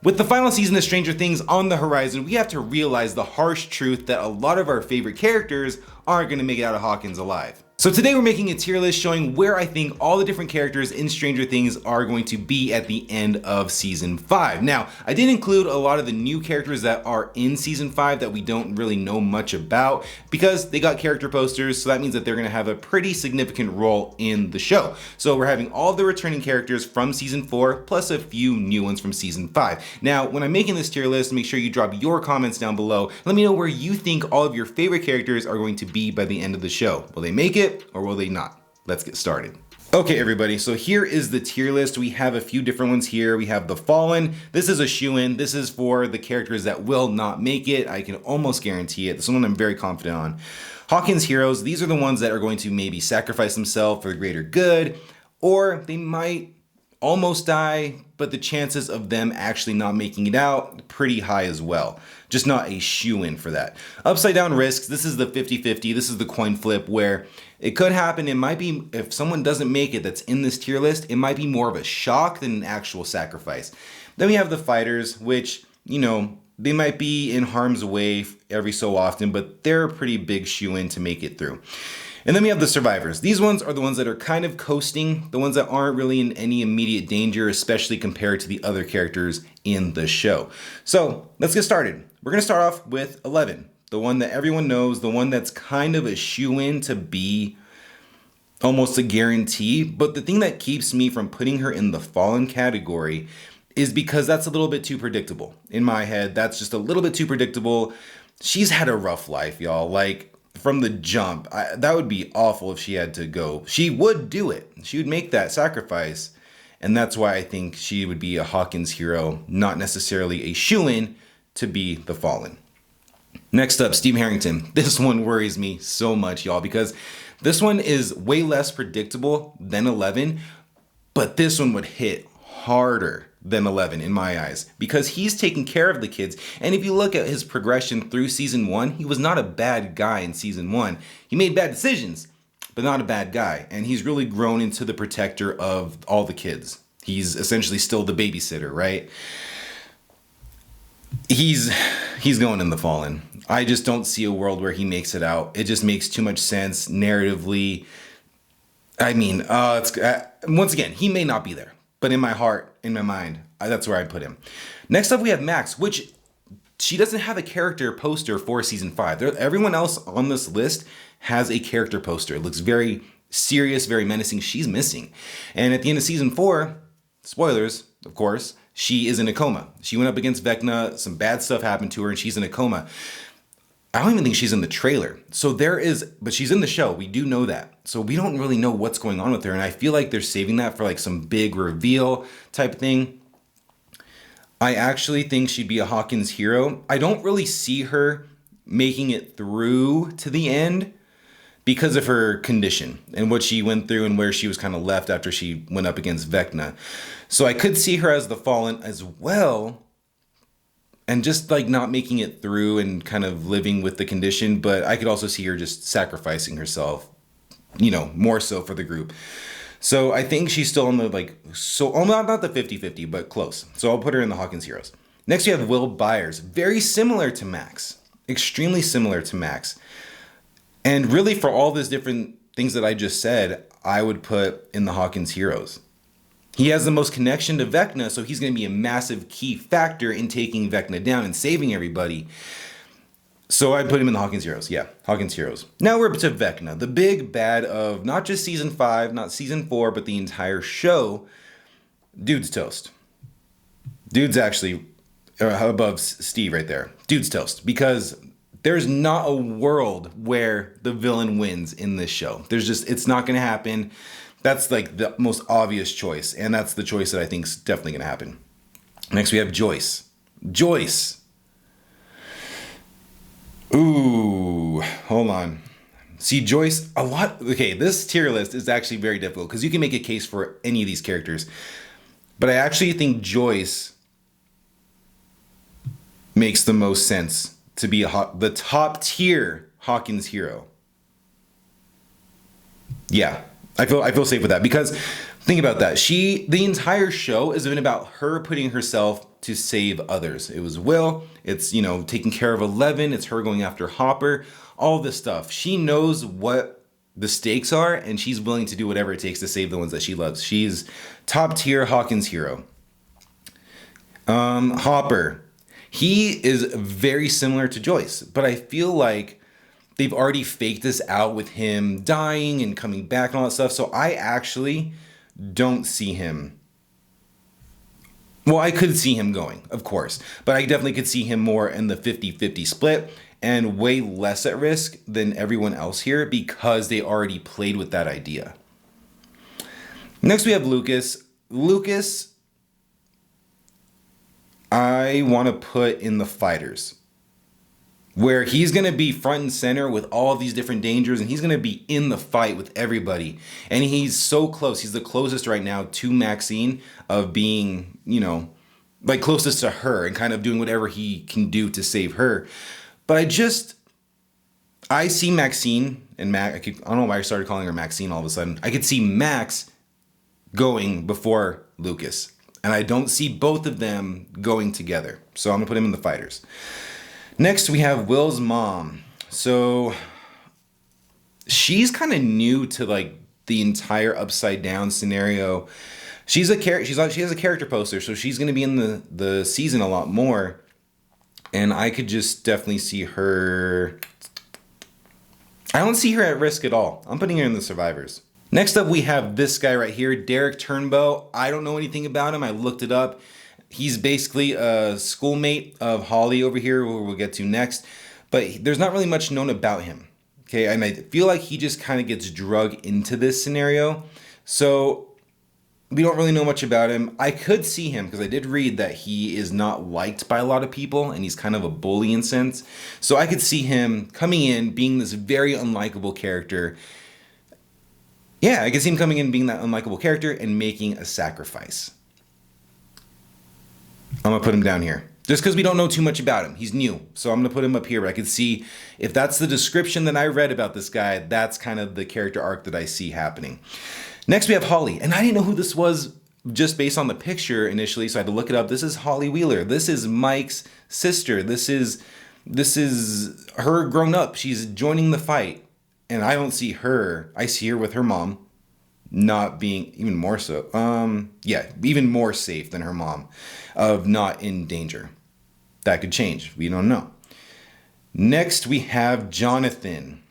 With the final season of Stranger Things on the horizon, we have to realize the harsh truth that a lot of our favorite characters aren't going to make it out of Hawkins alive. So today we're making a tier list showing where I think all the different characters in Stranger Things are going to be at the end of season 5. Now, I did include a lot of the new characters that are in season 5 that we don't really know much about because they got character posters, so that means that they're going to have a pretty significant role in the show. So we're having all the returning characters from season 4 plus a few new ones from season 5. Now, when I'm making this tier list, make sure you drop your comments down below. Let me know where you think all of your favorite characters are going to be by the end of the show. Will they make it? Or will they not? Let's get started. Okay, everybody, so here is the tier list. We have a few different ones here. We have The Fallen. This is a shoo-in. This is for the characters that will not make it. I can almost guarantee it. This one I'm very confident on. Hawkins Heroes. These are the ones that are going to maybe sacrifice themselves for the greater good, or they might almost die, but the chances of them actually not making it out pretty high as well. Just not a shoo-in for that. Upside Down Risks. This is the 50-50. This is the coin flip where it could happen. It might be, if someone doesn't make it that's in this tier list, it might be more of a shock than an actual sacrifice. Then we have the Fighters, which, you know, they might be in harm's way every so often, but they're a pretty big shoo-in to make it through. And then we have the Survivors. These ones are the ones that are kind of coasting, the ones that aren't really in any immediate danger, especially compared to the other characters in the show. So let's get started. We're going to start off with 11, the one that everyone knows, the one that's kind of a shoo-in to be almost a guarantee. But the thing that keeps me from putting her in the Fallen category is because that's a little bit too predictable. In my head, that's just a little bit too predictable. She's had a rough life, y'all. Like, from the jump, that would be awful if she had to go. She would do it. She would make that sacrifice. And that's why I think she would be a Hawkins hero, not necessarily a shoo-in to be the Fallen. Next up, Steve Harrington. This one worries me so much, y'all, because this one is way less predictable than 11, but this one would hit harder than 11 in my eyes because he's taking care of the kids. And if you look at his progression through season 1, he was not a bad guy in season 1. He made bad decisions, but not a bad guy. And he's really grown into the protector of all the kids. He's essentially still the babysitter, right? He's going in the Fallen. I just don't see a world where he makes it out. It just makes too much sense narratively. I mean, once again, he may not be there. But in my heart, in my mind, that's where I put him. Next up, we have Max, which she doesn't have a character poster for season 5. Everyone else on this list has a character poster. It looks very serious, very menacing. She's missing. And at the end of season 4, spoilers, of course, she is in a coma. She went up against Vecna. Some bad stuff happened to her, and she's in a coma. I don't even think she's in the trailer. So but she's in the show. We do know that. So we don't really know what's going on with her. And I feel like they're saving that for like some big reveal type thing. I actually think she'd be a Hawkins hero. I don't really see her making it through to the end because of her condition and what she went through and where she was kind of left after she went up against Vecna. So I could see her as the Fallen as well. And just like not making it through and kind of living with the condition. But I could also see her just sacrificing herself, you know, more so for the group. So I think she's still on the not the 50-50, but close. So I'll put her in the Hawkins Heroes. Next we have Will Byers. Very similar to Max. Extremely similar to Max. And really for all these different things that I just said, I would put in the Hawkins Heroes. He has the most connection to Vecna, so he's going to be a massive key factor in taking Vecna down and saving everybody. So I'd put him in the Hawkins Heroes. Yeah, Hawkins Heroes. Now we're up to Vecna, the big bad of not just season 5, not season 4, but the entire show. Dude's toast. Dude's actually above Steve right there. Dude's toast. Because there's not a world where the villain wins in this show. It's not going to happen. That's like the most obvious choice. And that's the choice that I think is definitely going to happen. Next, we have Joyce. Joyce. Ooh, hold on. See, Joyce, okay, this tier list is actually very difficult because you can make a case for any of these characters. But I actually think Joyce makes the most sense to be the top tier Hawkins hero. Yeah. I feel safe with that because Think about that. The entire show has been about her putting herself to save others. It was Will, it's, taking care of Eleven, it's her going after Hopper, all this stuff. She knows what the stakes are, and she's willing to do whatever it takes to save the ones that she loves. She's top tier Hawkins hero. Hopper. He is very similar to Joyce, but I feel like they've already faked this out with him dying and coming back and all that stuff. So I actually don't see him. Well, I could see him going, of course, but I definitely could see him more in the 50-50 split and way less at risk than everyone else here because they already played with that idea. Next, we have Lucas. Lucas, I want to put in the fighters, where he's going to be front and center with all of these different dangers, and he's going to be in the fight with everybody. And he's so close. He's the closest right now to Maxine of being, closest to her and kind of doing whatever he can do to save her. But I see Maxine and I don't know why I started calling her Maxine all of a sudden. I could see Max going before Lucas. And I don't see both of them going together. So I'm going to put him in the fighters. Next, we have Will's mom. So she's kind of new to the entire upside down scenario. She has a character poster, so she's going to be in the season a lot more. And I could just definitely see her. I don't see her at risk at all. I'm putting her in the survivors. Next up, we have this guy right here, Derek Turnbow. I don't know anything about him. I looked it up. He's basically a schoolmate of Holly over here, who we'll get to next. But there's not really much known about him. Okay, and I feel like he just kind of gets drugged into this scenario. So we don't really know much about him. I could see him, because I did read that he is not liked by a lot of people, and he's kind of a bully in a sense. So I could see him coming in, being this very unlikable character. Yeah, I can see him coming in being that unlikable character and making a sacrifice. I'm going to put him down here. Just because we don't know too much about him. He's new. So I'm going to put him up here. But I can see if that's the description that I read about this guy, that's kind of the character arc that I see happening. Next, we have Holly. And I didn't know who this was just based on the picture initially. So I had to look it up. This is Holly Wheeler. This is Mike's sister. This is her grown up. She's joining the fight. And I don't see her. I see her with her mom not being even more so. Even more safe than her mom of not in danger. That could change. We don't know. Next, we have Jonathan.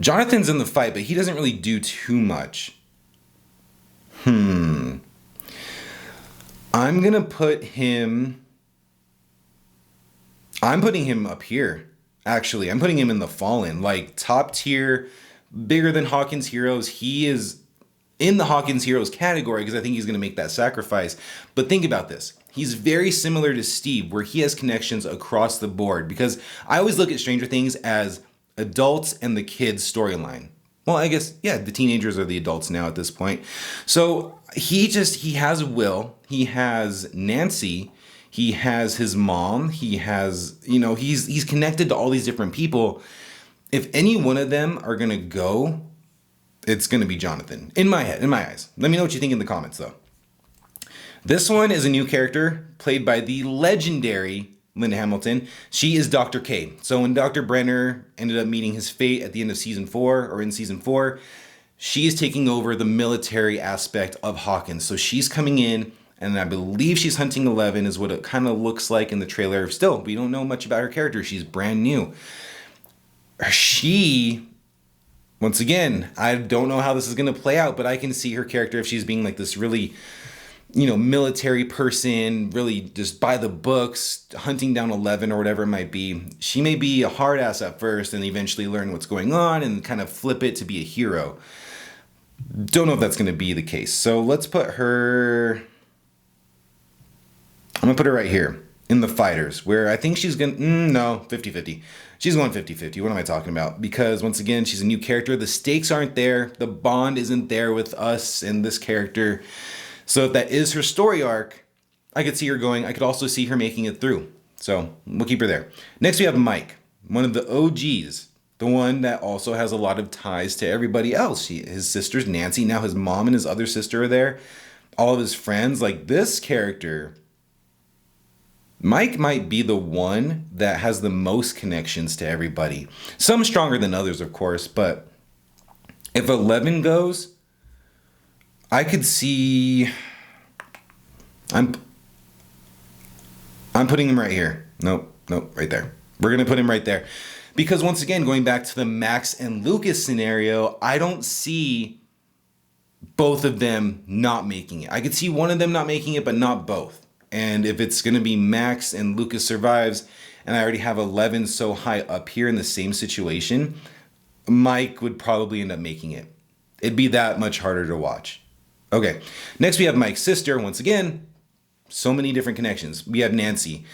Jonathan's in the fight, but he doesn't really do too much. I'm going to put him... I'm putting him up here. Actually, I'm putting him in the Fallen, top tier, bigger than Hawkins Heroes. He is in the Hawkins Heroes category because I think he's going to make that sacrifice. But think about this. He's very similar to Steve, where he has connections across the board, because I always look at Stranger Things as adults and the kids storyline. Well, I guess, yeah, the teenagers are the adults now at this point. So he has Will, he has Nancy, he has his mom, he has, he's connected to all these different people. If any one of them are going to go, it's going to be Jonathan. In my head, in my eyes. Let me know what you think in the comments, though. This one is a new character played by the legendary Linda Hamilton. She is Dr. K. So when Dr. Brenner ended up meeting his fate at the end of season 4, or in season 4, she is taking over the military aspect of Hawkins. So she's coming in, and I believe she's hunting 11 is what it kind of looks like in the trailer. Still, we don't know much about her character. She's brand new. She, once again, I don't know how this is going to play out, but I can see her character if she's being like this really, military person, really just by the books, hunting down 11 or whatever it might be. She may be a hard ass at first and eventually learn what's going on and kind of flip it to be a hero. Don't know if that's going to be the case. So let's put her... I'm going to put her right here in the fighters, where I think she's going to... No, 50-50. She's going 50-50. What am I talking about? Because once again, she's a new character. The stakes aren't there. The bond isn't there with us and this character. So if that is her story arc, I could see her going. I could also see her making it through. So we'll keep her there. Next, we have Mike, one of the OGs the one that also has a lot of ties to everybody else. His sister's Nancy. Now his mom and his other sister are there. All of his friends. Like, this character, Mike might be the one that has the most connections to everybody. Some stronger than others, of course, but if 11 goes, I could see... I'm putting him right here. Nope, right there. We're going to put him right there. Because once again, going back to the Max and Lucas scenario, I don't see both of them not making it. I could see one of them not making it, but not both. And if it's going to be Max and Lucas survives, and I already have 11 so high up here in the same situation, Mike would probably end up making it. It'd be that much harder to watch. Okay, next we have Mike's sister. Once again, so many different connections. We have Nancy.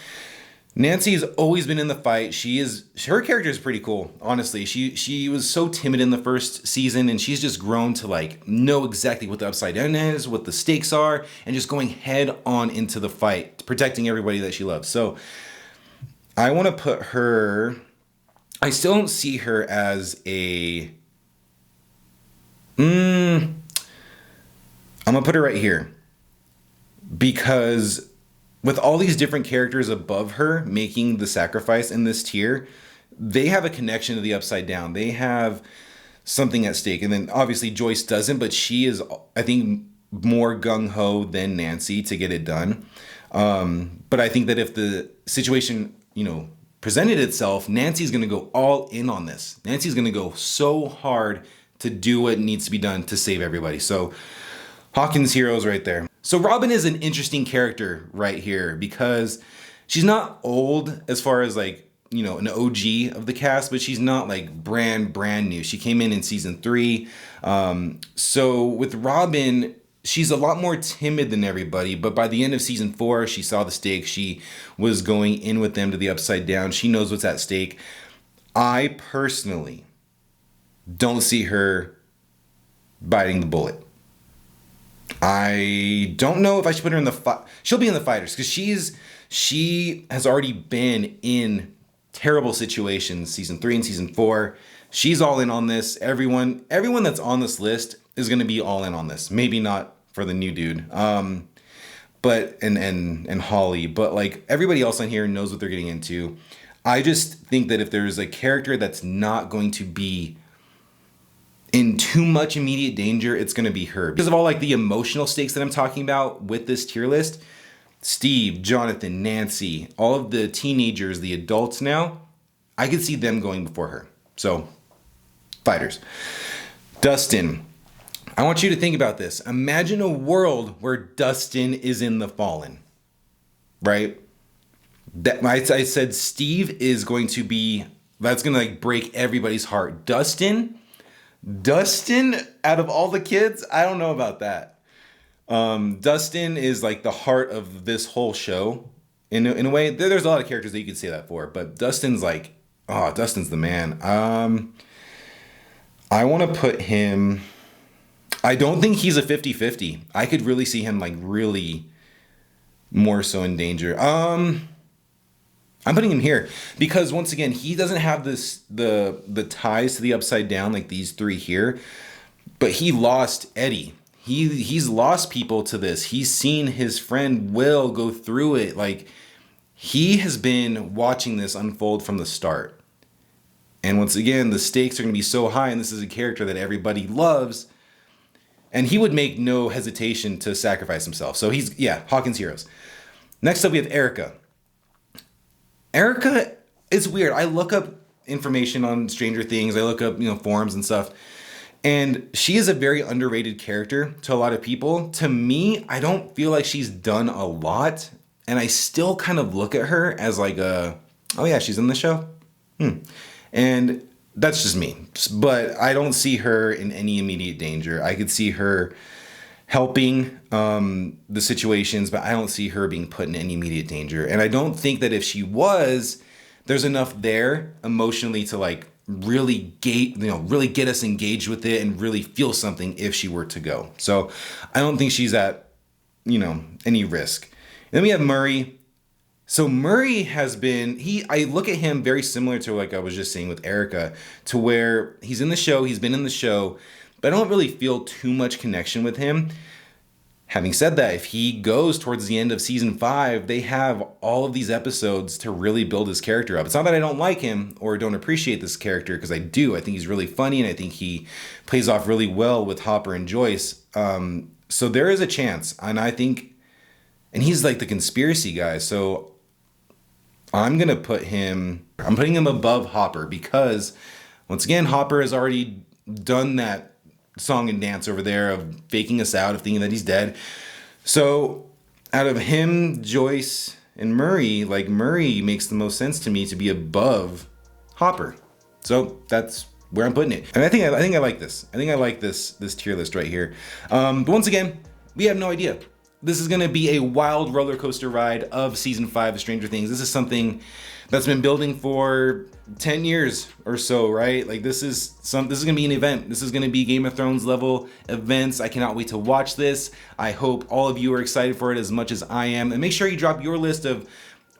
Nancy has always been in the fight. Her character is pretty cool, honestly. She was so timid in the first season, and she's just grown to like know exactly what the upside down is, what the stakes are, and just going head on into the fight, protecting everybody that she loves. So I want to put her... I still don't see her as a... I'm going to put her right here. Because with all these different characters above her making the sacrifice in this tier, they have a connection to the upside down. They have something at stake. And then obviously Joyce doesn't, but she is, I think, more gung-ho than Nancy to get it done. But I think that if the situation, presented itself, Nancy's going to go all in on this. Nancy's going to go so hard to do what needs to be done to save everybody. So Hawkins Heroes right there. So Robin is an interesting character right here because she's not old as far as like, an OG of the cast, but she's not like brand new. She came in season 3. So with Robin, she's a lot more timid than everybody, but by the end of season 4, she saw the stakes. She was going in with them to the upside down. She knows what's at stake. I personally don't see her biting the bullet. I don't know if I should put her in the fight. She'll be in the fighters because she has already been in terrible situations, season 3 and season 4. She's all in on this. Everyone that's on this list is going to be all in on this. Maybe not for the new dude, but and Holly, but like everybody else on here knows what they're getting into. I just think that if there's a character that's not going to be in too much immediate danger, it's going to be her. Because of all like the emotional stakes that I'm talking about with this tier list, Steve, Jonathan, Nancy, all of the teenagers, the adults now, I could see them going before her. So, fighters. Dustin, I want you to think about this. Imagine a world where Dustin is in the Fallen, right? I said Steve is going to be, that's going to like break everybody's heart. Dustin, out of all the kids, I don't know about that. Dustin is like the heart of this whole show. In a way, there's a lot of characters that you could say that for, but Dustin's like, Dustin's the man. I want to put him, I don't think he's a 50-50. I could really see him like really more so in danger. I'm putting him here because once again, he doesn't have the ties to the upside down like these 3 here, but he lost Eddie. He's lost people to this. He's seen his friend Will go through it. Like, he has been watching this unfold from the start. And once again, the stakes are going to be so high, and this is a character that everybody loves, and he would make no hesitation to sacrifice himself. So Hawkins Heroes. Next up, we have Erica. Erica is weird. I look up information on Stranger Things. I look up, forums and stuff. And she is a very underrated character to a lot of people. To me, I don't feel like she's done a lot. And I still kind of look at her as like oh yeah, she's in the show. And that's just me. But I don't see her in any immediate danger. I could see her helping the situations, but I don't see her being put in any immediate danger. And I don't think that if she was, there's enough there emotionally to like really get us engaged with it and really feel something if she were to go. So I don't think she's at, any risk. And then we have Murray. So Murray has been, I look at him very similar to like I was just saying with Erica, to where he's in the show, he's been in the show, but I don't really feel too much connection with him. Having said that, if he goes towards the end of season 5, they have all of these episodes to really build his character up. It's not that I don't like him or don't appreciate this character, because I do. I think he's really funny, and I think he plays off really well with Hopper and Joyce. So there is a chance, and I think, and he's like the conspiracy guy, so I'm putting him above Hopper, because once again, Hopper has already done that song and dance over there of faking us out, of thinking that he's dead. So out of him, Joyce, and Murray, like Murray makes the most sense to me to be above Hopper. So that's where I'm putting it. And I think I like this. I think I like this tier list right here. But once again, we have no idea. This is gonna be a wild roller coaster ride of season 5 of Stranger Things. This is something that's been building for 10 years or so, right? Like this is gonna be an event. This is gonna be Game of Thrones level events. I cannot wait to watch this. I hope all of you are excited for it as much as I am. And make sure you drop your list of,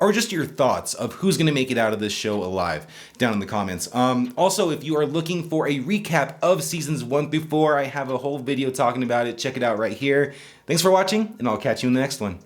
or just your thoughts of who's gonna make it out of this show alive down in the comments. Also, if you are looking for a recap of seasons 1 through 4, I have a whole video talking about it. Check it out right here. Thanks for watching, and I'll catch you in the next one.